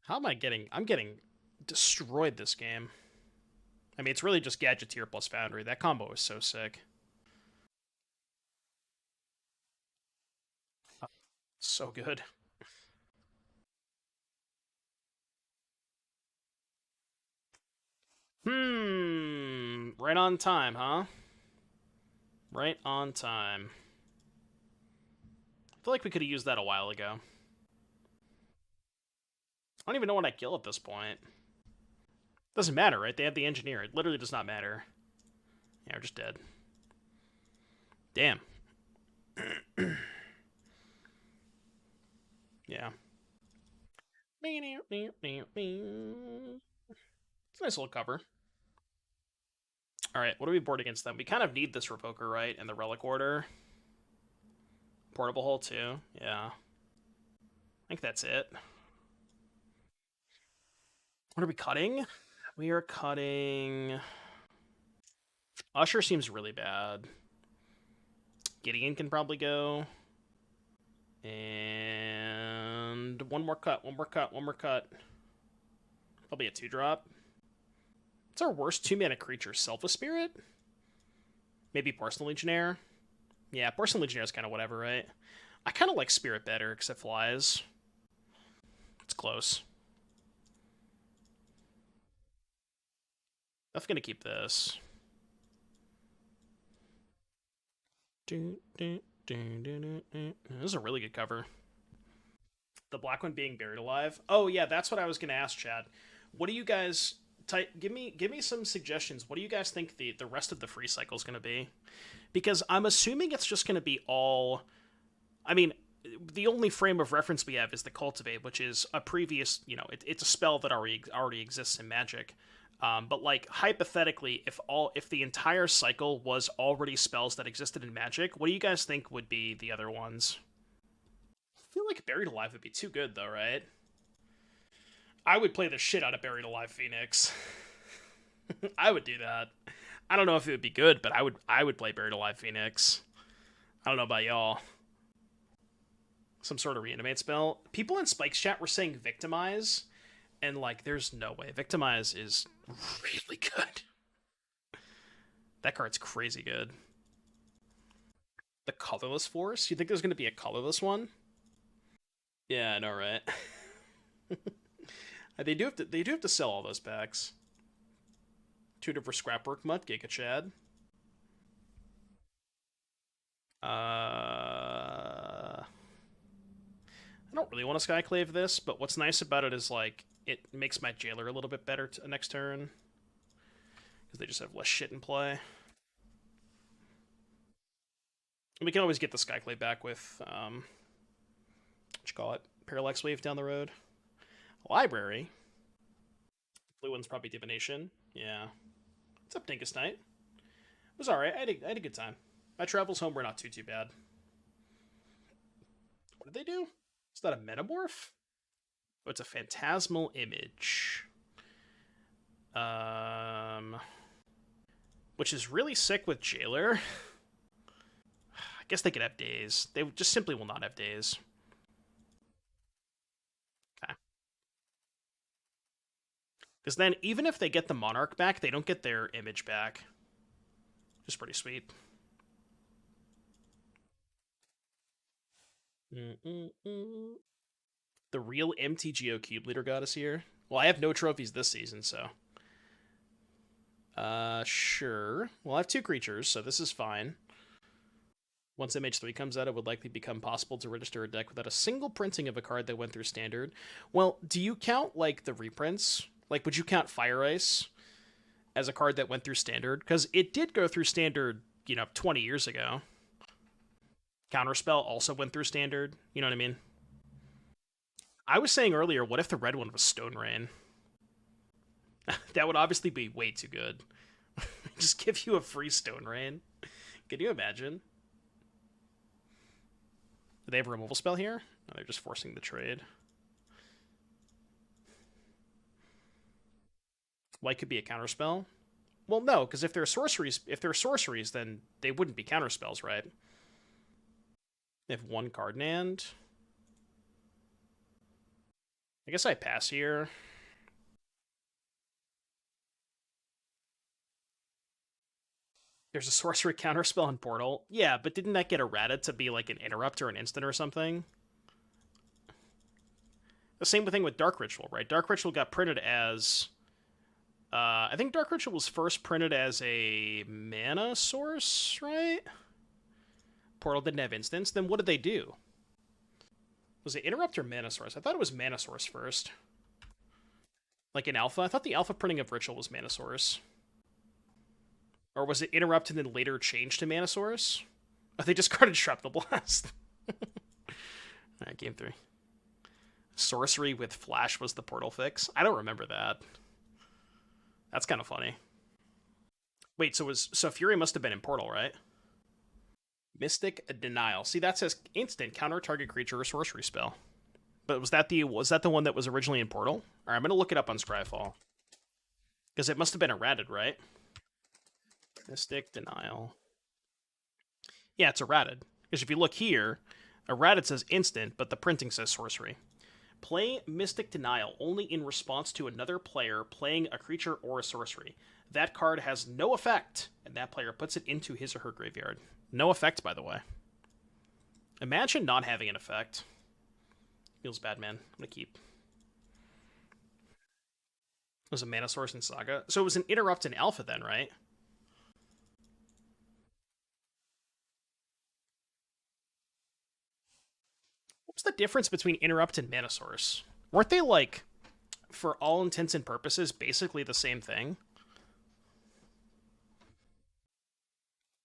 How am I getting? I'm getting destroyed this game. I mean, it's really just Gadgeteer plus Foundry. That combo is so sick. So good. Right on time, huh? Right on time. I feel like we could have used that a while ago. I don't even know what I kill at this point. Doesn't matter, right? They have the engineer. It literally does not matter. Yeah, we're just dead. Damn. Yeah. It's a nice little cover. Alright, what do we board against them? We kind of need this Revoker, right? And the Relic Order. Portable Hole, too. Yeah. I think that's it. What are we cutting? We are cutting... Usher seems really bad. Gideon can probably go. And one more cut, one more cut, one more cut. Probably a 2-drop. What's our worst 2-mana creature? Selfless Spirit? Maybe Porcelain Legionnaire? Yeah, Porcelain Legionnaire is kind of whatever, right? I kind of like Spirit better, because it flies. It's close. I'm gonna keep this. This is a really good cover. The black one being buried alive. Oh yeah, that's what I was gonna ask, Chad. What do you guys give me some suggestions? What do you guys think the rest of the free cycle is gonna be? Because I'm assuming it's just gonna be all. I mean, the only frame of reference we have is the Cultivate, which is a previous. It's a spell that already exists in Magic. But like hypothetically, if the entire cycle was already spells that existed in Magic, what do you guys think would be the other ones? I feel like Buried Alive would be too good, though, right? I would play the shit out of Buried Alive Phoenix. I would do that. I don't know if it would be good, but I would play Buried Alive Phoenix. I don't know about y'all. Some sort of reanimate spell. People in Spike's chat were saying Victimize, and like, there's no way. Victimize is really good. That card's crazy good. The Colorless Force? You think there's going to be a colorless one? Yeah, I know, right? They do have to sell all those packs. Tutor for Scrapwork Mutt, Giga Chad. I don't really want to Skyclave this, but what's nice about it is like it makes my Jailer a little bit better next turn because they just have less shit in play. And we can always get the Skyclave back with what you call it, Parallax Wave down the road. Library. Blue one's probably Divination. Yeah. What's up, Dinkus Knight? It was alright. I had a good time. My travels home were not too bad. What did they do? Is that a Metamorph? Oh, it's a Phantasmal Image. Which is really sick with Jailer. I guess they could have days. They just simply will not have days. Okay. Because then, even if they get the Monarch back, they don't get their image back. Which is pretty sweet. The real MTGO Cube Leader God is here. Well, I have no trophies this season, so. Sure. Well, I have 2 creatures, so this is fine. Once MH3 comes out, it would likely become possible to register a deck without a single printing of a card that went through Standard. Well, do you count, like, the reprints? Like, would you count Fire Ice as a card that went through Standard? Because it did go through Standard, 20 years ago. Counterspell also went through Standard. You know what I mean? I was saying earlier, what if the red one was Stone Rain? That would obviously be way too good. Just give you a free Stone Rain. Can you imagine? Do they have a removal spell here? No, they're just forcing the trade. White could be a counterspell. Well, no, because if they're sorceries, then they wouldn't be counterspells, right? They have one card in hand. I guess I pass here. There's a sorcery counterspell in Portal. Yeah, but didn't that get errata to be like an interrupt or an instant or something? The same thing with Dark Ritual, right? Dark Ritual got printed as. I think Dark Ritual was first printed as a mana source, right? Portal didn't have instants. Then what did they do? Was it interrupt or mana source? I thought it was mana source first. Like in alpha? I thought the alpha printing of Ritual was mana source. Or was it interrupt and then later changed to mana source? Oh, they discarded Shrapnel Blast. Alright, game 3. Sorcery with Flash was the Portal fix. I don't remember that. That's kind of funny. Wait, so Fury must have been in Portal, right? Mystic Denial. See, that says instant counter target creature or sorcery spell. But was that the one that was originally in Portal? Alright, I'm gonna look it up on Scryfall. Because it must have been errated, right? Mystic Denial. Yeah, it's errated. Because if you look here, errated says instant, but the printing says sorcery. Play Mystic Denial only in response to another player playing a creature or a sorcery. That card has no effect, and that player puts it into his or her graveyard. No effect, by the way. Imagine not having an effect. Feels bad, man. I'm gonna keep. It was a mana source in Saga. So it was an interrupt in Alpha then, right? What's the difference between interrupt and mana source? Weren't they like, for all intents and purposes, basically the same thing?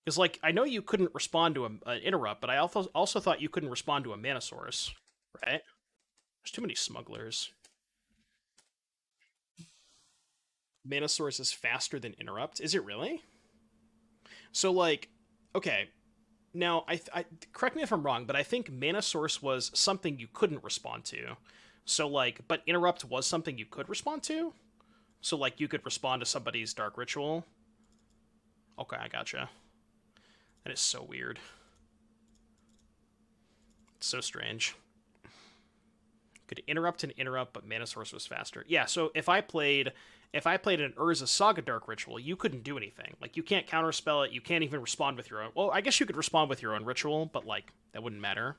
Because, like, I know you couldn't respond to an interrupt, but I also thought you couldn't respond to a mana source, right? There's too many smugglers. Mana source is faster than interrupt. Is it really? So, like, okay. Now, I correct me if I'm wrong, but I think mana source was something you couldn't respond to. So, like, but interrupt was something you could respond to. So, like, you could respond to somebody's dark ritual. Okay, I gotcha. That is so weird. It's so strange. Could interrupt and interrupt, but mana source was faster. Yeah, so if I played an Urza Saga Dark Ritual, you couldn't do anything. Like, you can't counterspell it, you can't even respond with your own. Well, I guess you could respond with your own ritual, but, like, that wouldn't matter.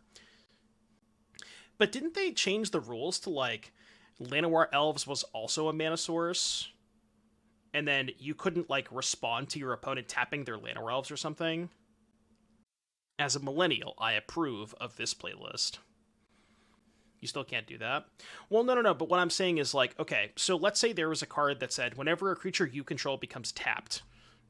But didn't they change the rules to, like, Llanowar Elves was also a mana source? And then you couldn't, like, respond to your opponent tapping their Llanowar Elves or something? As a millennial, I approve of this playlist. You still can't do that? Well, no. But what I'm saying is, like, okay, so let's say there was a card that said, whenever a creature you control becomes tapped,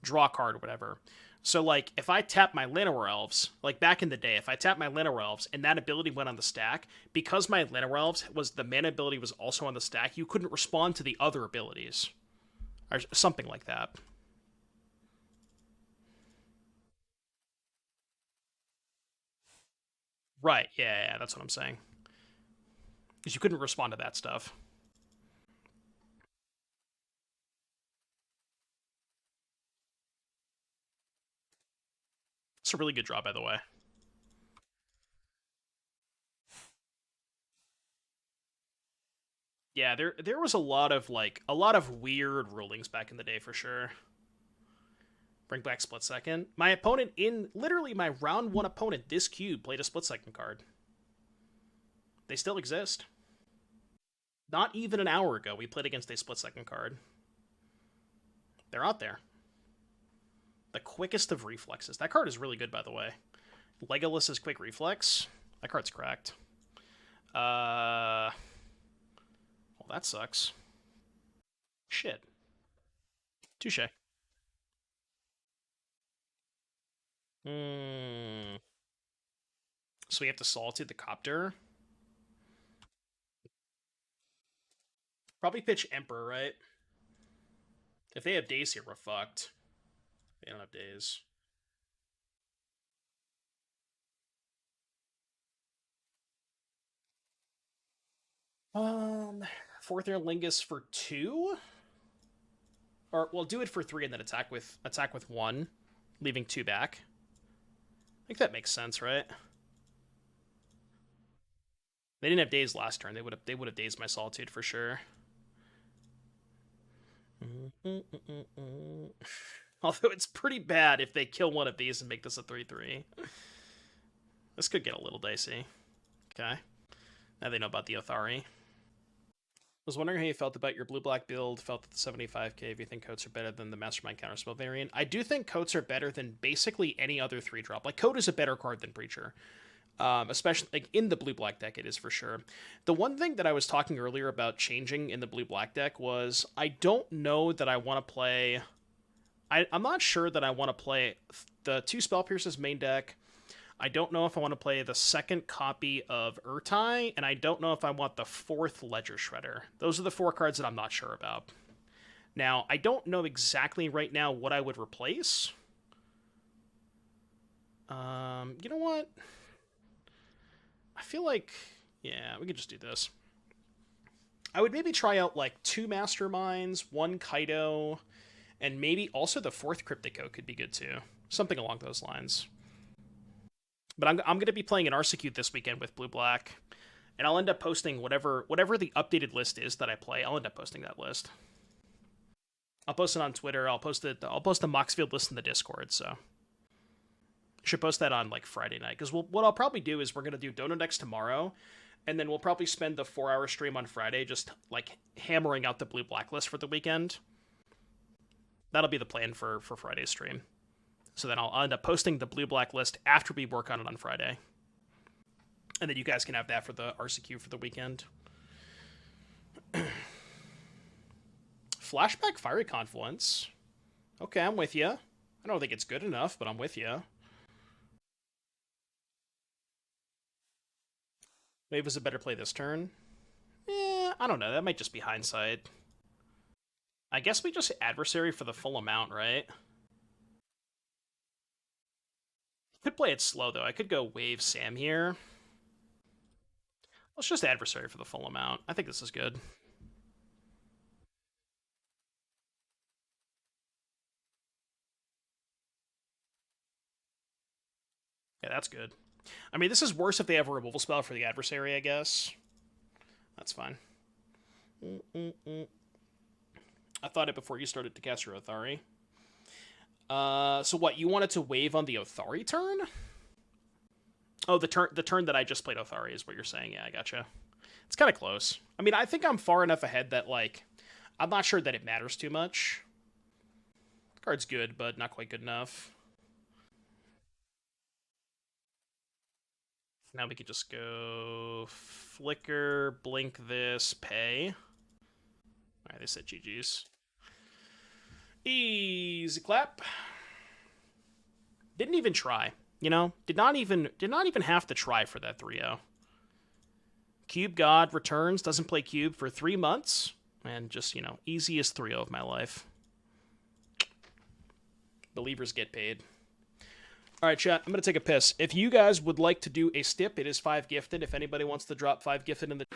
draw a card or whatever. So, like, if I tap my Llanowar Elves, like back in the day, if I tap my Llanowar Elves and that ability went on the stack, because my Llanowar Elves was the mana ability was also on the stack, you couldn't respond to the other abilities. Or something like that. Right, yeah, that's what I'm saying. Because you couldn't respond to that stuff. It's a really good draw, by the way. Yeah, there was a lot of weird rulings back in the day for sure. Bring back split second. My opponent in literally my round one opponent this cube played a split second card. They still exist. Not even an hour ago we played against a split second card. They're out there. The quickest of reflexes. That card is really good, by the way. Legolas's quick reflex. That card's cracked. Well, that sucks. Shit. Touche. Hmm. So we have to Solitude the Copter. Probably pitch Emperor, right? If they have days here, we're fucked. They don't have days. Um, Fourth Aer Lingus for 2? Or, well, do it for 3 and then attack with 1, leaving 2 back. I think that makes sense, right? They didn't have daze last turn. They would have dazed my Solitude for sure. Although it's pretty bad if they kill one of these and make this a 3/3. This could get a little dicey. Okay. Now they know about the Othari. Was wondering how you felt about your blue-black build. Felt that the 75k, if you think coats are better than the Mastermind Counterspell variant. I do think coats are better than basically any other 3-drop. Like, Coat is a better card than Preacher. Especially like in the blue-black deck, it is for sure. The one thing that I was talking earlier about changing in the blue-black deck was I don't know that I want to play... I'm not sure that I want to play the 2 Spell Pierces main deck. I don't know if I want to play the second copy of Urtai, and I don't know if I want the 4th Ledger Shredder. Those are the 4 cards that I'm not sure about. Now, I don't know exactly right now what I would replace. You know what? I feel like, yeah, we could just do this. I would maybe try out like 2 Masterminds, 1 Kaido, and maybe also the 4th Cryptico could be good too. Something along those lines. But I'm going to be playing an Arsecute this weekend with Blue-Black, and I'll end up posting whatever the updated list is that I play. I'll end up posting that list. I'll post it on Twitter. I'll post the Moxfield list in the Discord, so... Should post that on, like, Friday night. Because what I'll probably do is we're going to do Dono decks tomorrow, and then we'll probably spend the 4-hour stream on Friday just, like, hammering out the blue-black list for the weekend. That'll be the plan for Friday's stream. So then I'll end up posting the blue-black list after we work on it on Friday. And then you guys can have that for the RCQ for the weekend. Flashback Fiery Confluence. Okay, I'm with you. I don't think it's good enough, but I'm with you. Wave was a better play this turn. I don't know. That might just be hindsight. I guess we just Adversary for the full amount, right? Could play it slow, though. I could go Wave Sam here. Let's just Adversary for the full amount. I think this is good. Yeah, that's good. I mean, this is worse if they have a removal spell for the Adversary, I guess. That's fine. I thought it before you started to cast your Othari. So what, you wanted to wave on the Othari turn? Oh, the turn that I just played Othari is what you're saying. Yeah, I gotcha. It's kind of close. I mean, I think I'm far enough ahead that, like, I'm not sure that it matters too much. The card's good, but not quite good enough. Now we could just go Flicker, blink this, pay. Alright, they said GG's. Easy clap. Didn't even try, you know? Did not even have to try for that 3-0. Cube God returns, doesn't play Cube for 3 months, and just, you know, easiest 3-0 of my life. Believers get paid. Alright, chat, I'm going to take a piss. If you guys would like to do a stip, it is 5 gifted. If anybody wants to drop 5 gifted in the...